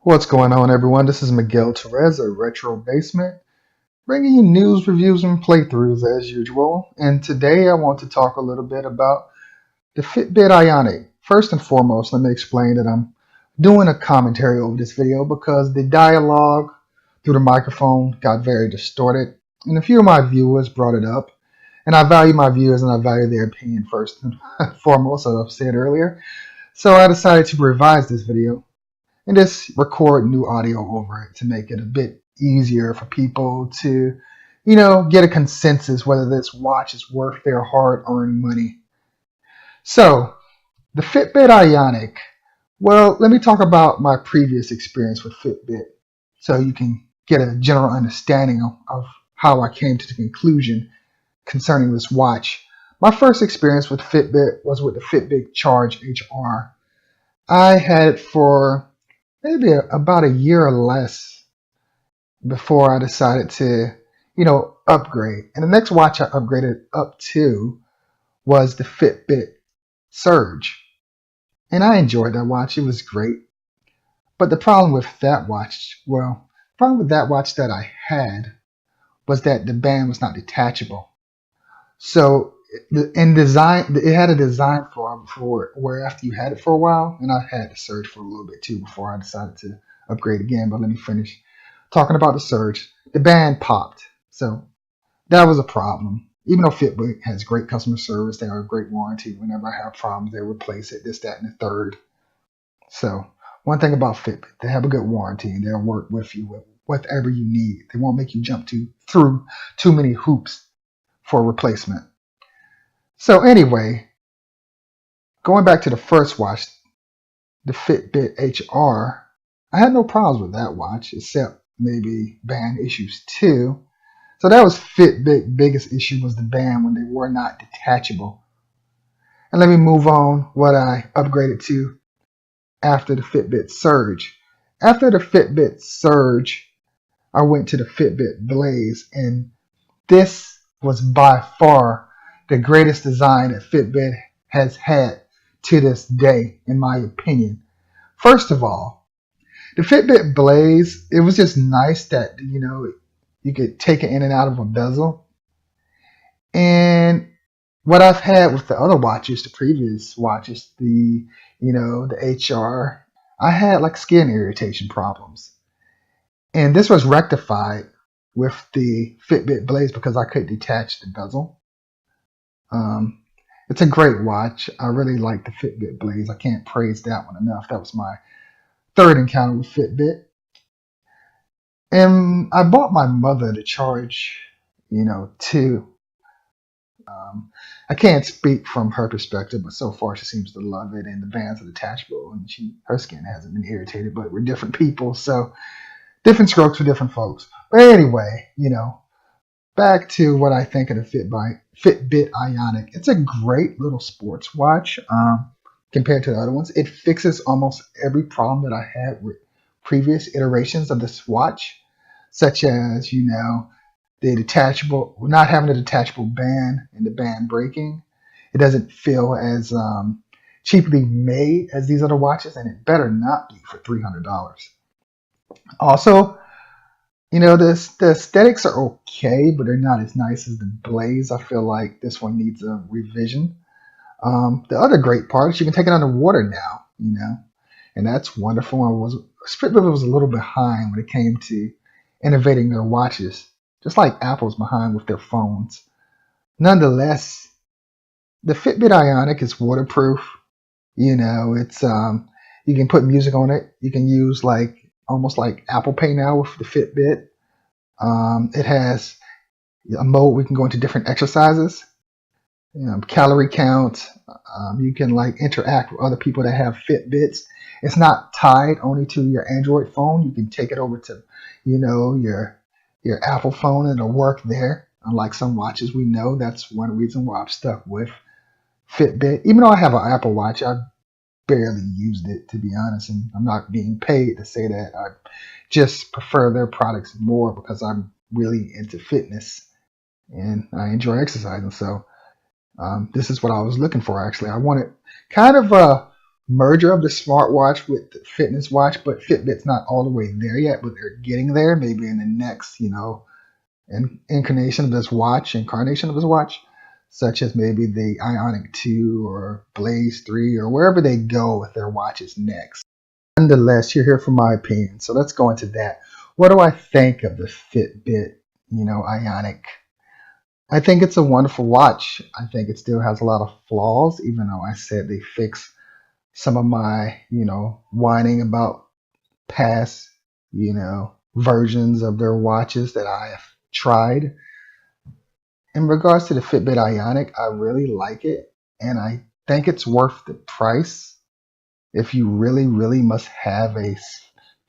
What's going on, everyone? This is Miguel Torres of Retro Basement, bringing you news, reviews, and playthroughs as usual. And today I want to talk a little bit about the Fitbit Ionic. First and foremost, let me explain that I'm doing a commentary over this video because the dialogue through the microphone got very distorted, and a few of my viewers brought it up. And I value my viewers and I value their opinion first and foremost, as I've said earlier. So I decided to revise this video and just record new audio over it to make it a bit easier for people to, get a consensus whether this watch is worth their hard-earned money. So, the Fitbit Ionic. Well, let me talk about my previous experience with Fitbit so you can get a general understanding of how I came to the conclusion concerning this watch. My first experience with Fitbit was with the Fitbit Charge HR. I had it for maybe about a year or less before I decided to, upgrade. And the next watch I upgraded up to was the Fitbit Surge. And I enjoyed that watch. It was great. But the problem with that watch, that I had was that the band was not detachable. So in design, it had a design for where after you had it for a while, and I had the Surge for a little bit too before I decided to upgrade again. But let me finish talking about the Surge. The band popped, so that was a problem. Even though Fitbit has great customer service, they have a great warranty. Whenever I have problems, they replace it, this, that, and the third. So one thing about Fitbit, they have a good warranty and they'll work with you with whatever you need. They won't make you jump through too many hoops for a replacement. So anyway, going back to the first watch, the Fitbit HR, I had no problems with that watch except maybe band issues too. So that was Fitbit's biggest issue, was the band when they were not detachable. And let me move on what I upgraded to after the Fitbit Surge. After the Fitbit Surge, I went to the Fitbit Blaze, and this was by far the greatest design that Fitbit has had to this day, in my opinion. First of all, the Fitbit Blaze, it was just nice that, you could take it in and out of a bezel. And what I've had with the other watches, the previous watches, the HR, I had like skin irritation problems. And this was rectified with the Fitbit Blaze because I could detach the bezel. It's a great watch. I really like the Fitbit Blaze. I can't praise that one enough. That was my third encounter with Fitbit. And I bought my mother the Charge, too. I can't speak from her perspective, but so far she seems to love it, and the bands are detachable, and her skin hasn't been irritated. But we're different people, so different strokes for different folks. But anyway, back to what I think of the Fitbit Ionic. It's a great little sports watch compared to the other ones. It fixes almost every problem that I had with previous iterations of this watch, such as, not having a detachable band and the band breaking. It doesn't feel as cheaply made as these other watches, and it better not be for $300. Also, the aesthetics are okay, but they're not as nice as the Blaze. I feel like this one needs a revision. The other great part is you can take it underwater now, and that's wonderful. Fitbit was a little behind when it came to innovating their watches, just like Apple's behind with their phones. Nonetheless, the Fitbit Ionic is waterproof. It's you can put music on it. You can use almost like Apple Pay now with the Fitbit. It has a mode we can go into different exercises, calorie count. You can interact with other people that have Fitbits. It's not tied only to your Android phone. You can take it over to, your Apple phone and it'll work there. Unlike some watches, we know that's one reason why I'm stuck with Fitbit. Even though I have an Apple Watch, I barely used it, to be honest, and I'm not being paid to say that. I just prefer their products more because I'm really into fitness and I enjoy exercising. So This is what I was looking for actually. I wanted kind of a merger of the smartwatch with the fitness watch, but Fitbit's not all the way there yet, but they're getting there. Maybe in the next, incarnation of this watch, such as maybe the Ionic 2 or Blaze 3 or wherever they go with their watches next. Nonetheless, you're here for my opinion, so let's go into that. What do I think of the Fitbit, Ionic? I think it's a wonderful watch. I think it still has a lot of flaws, even though I said they fixed some of my, whining about past, versions of their watches that I have tried. In regards to the Fitbit Ionic, I really like it, and I think it's worth the price if you really, really must have a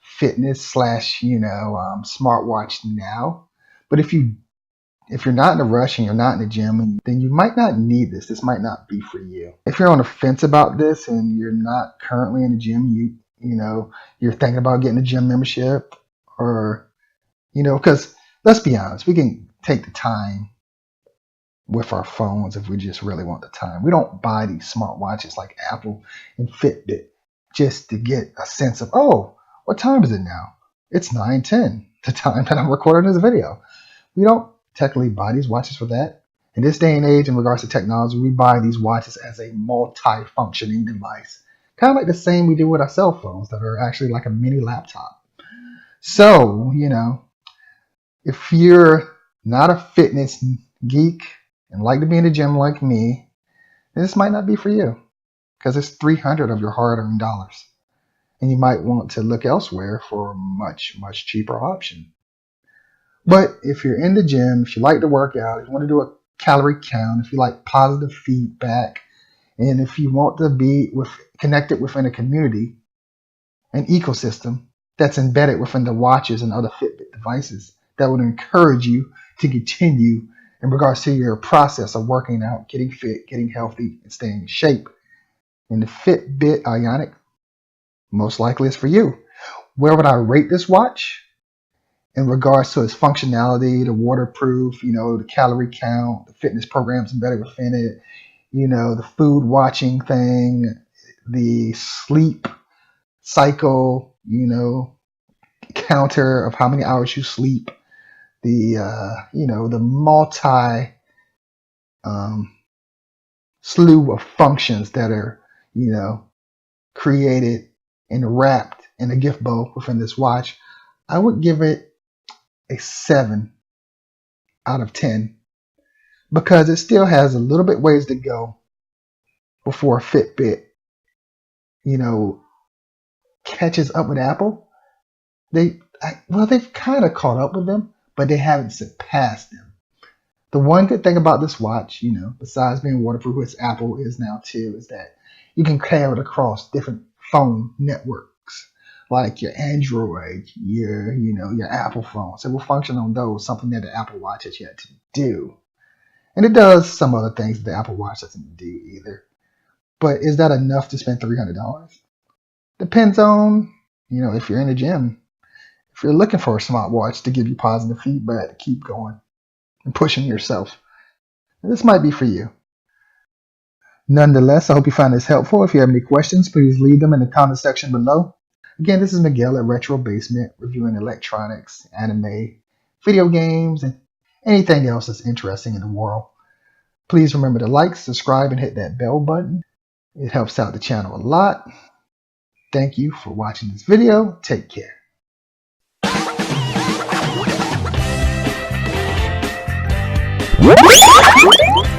fitness slash, smartwatch now. But if you're not in a rush and you're not in the gym, then you might not need this. This might not be for you. If you're on the fence about this and you're not currently in the gym, you're thinking about getting a gym membership, or because let's be honest, we can take the time with our phones if we just really want the time. We don't buy these smartwatches like Apple and Fitbit just to get a sense of, oh, what time is it now? It's 9:10, the time that I'm recording this video. We don't technically buy these watches for that. In this day and age, in regards to technology, we buy these watches as a multi-functioning device. Kind of like the same we do with our cell phones that are actually like a mini laptop. So, if you're not a fitness geek and like to be in the gym like me, then this might not be for you because it's 300 of your hard-earned dollars. And you might want to look elsewhere for a much, much cheaper option. But if you're in the gym, if you like to work out, if you want to do a calorie count, if you like positive feedback, and if you want to be connected within a community, an ecosystem that's embedded within the watches and other Fitbit devices that would encourage you to continue in regards to your process of working out, getting fit, getting healthy, and staying in shape. And the Fitbit Ionic most likely is for you. Where would I rate this watch? In regards to its functionality, the waterproof, the calorie count, the fitness programs embedded within it, the food watching thing, the sleep cycle, counter of how many hours you sleep, the multi slew of functions that are, created and wrapped in a gift bow within this watch. I would give it a 7 out of 10 because it still has a little bit ways to go before Fitbit, catches up with Apple. They've kind of caught up with them, but they haven't surpassed them. The one good thing about this watch, besides being waterproof, which Apple is now too, is that you can carry it across different phone networks, like your Android, your Apple phones. It will function on those, something that the Apple Watch has yet to do. And it does some other things that the Apple Watch doesn't do either. But is that enough to spend $300? Depends on, if you're in the gym. If you're looking for a smartwatch to give you positive feedback to keep going and pushing yourself, this might be for you. Nonetheless, I hope you find this helpful. If you have any questions, please leave them in the comment section below. Again, this is Miguel at Retro Basement, reviewing electronics, anime, video games, and anything else that's interesting in the world. Please remember to like, subscribe, and hit that bell button. It helps out the channel a lot. Thank you for watching this video. Take care. What?